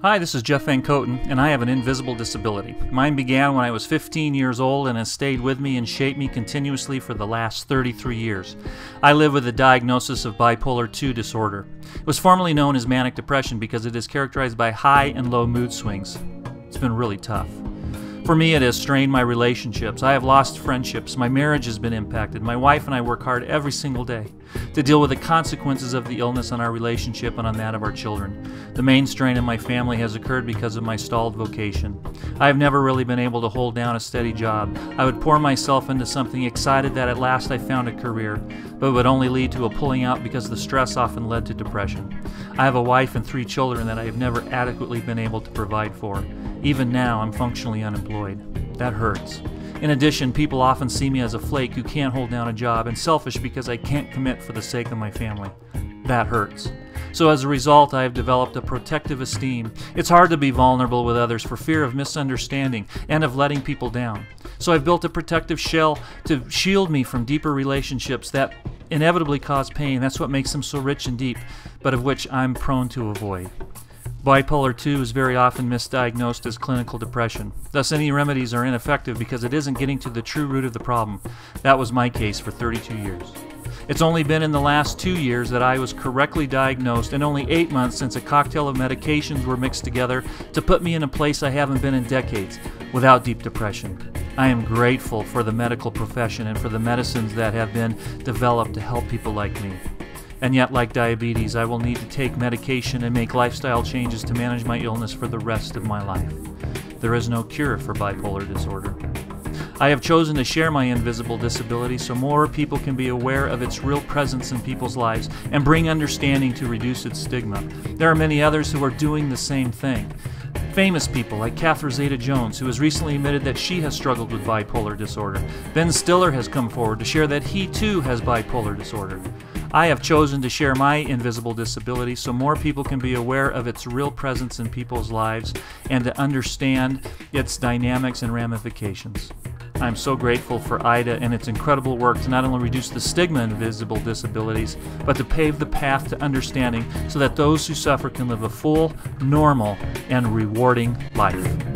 Hi, this is Jeff Van Coten, and I have an invisible disability. Mine began when I was 15 years old and has stayed with me and shaped me continuously for the last 33 years. I live with a diagnosis of bipolar II disorder. It was formerly known as manic depression because it is characterized by high and low mood swings. It's been really tough. For me, it has strained my relationships. I have lost friendships. My marriage has been impacted. My wife and I work hard every single day to deal with the consequences of the illness on our relationship and on that of our children. The main strain in my family has occurred because of my stalled vocation. I have never really been able to hold down a steady job. I would pour myself into something excited that at last I found a career, but it would only lead to a pulling out because the stress often led to depression. I have a wife and 3 children that I have never adequately been able to provide for. Even now, I'm functionally unemployed. That hurts. In addition, people often see me as a flake who can't hold down a job and selfish because I can't commit for the sake of my family. That hurts. So as a result, I have developed a protective esteem. It's hard to be vulnerable with others for fear of misunderstanding and of letting people down. So I've built a protective shell to shield me from deeper relationships that inevitably cause pain. That's what makes them so rich and deep, but of which I'm prone to avoid. Bipolar II is very often misdiagnosed as clinical depression. Thus, any remedies are ineffective because it isn't getting to the true root of the problem. That was my case for 32 years. It's only been in the last 2 years that I was correctly diagnosed, and only 8 months since a cocktail of medications were mixed together to put me in a place I haven't been in decades, without deep depression. I am grateful for the medical profession and for the medicines that have been developed to help people like me. And yet, like diabetes, I will need to take medication and make lifestyle changes to manage my illness for the rest of my life. There is no cure for bipolar disorder. I have chosen to share my invisible disability so more people can be aware of its real presence in people's lives and bring understanding to reduce its stigma. There are many others who are doing the same thing. Famous people like Catherine Zeta-Jones, who has recently admitted that she has struggled with bipolar disorder. Ben Stiller has come forward to share that he too has bipolar disorder. I have chosen to share my invisible disability so more people can be aware of its real presence in people's lives and to understand its dynamics and ramifications. I'm so grateful for IDA and its incredible work to not only reduce the stigma in invisible disabilities, but to pave the path to understanding so that those who suffer can live a full, normal, and rewarding life.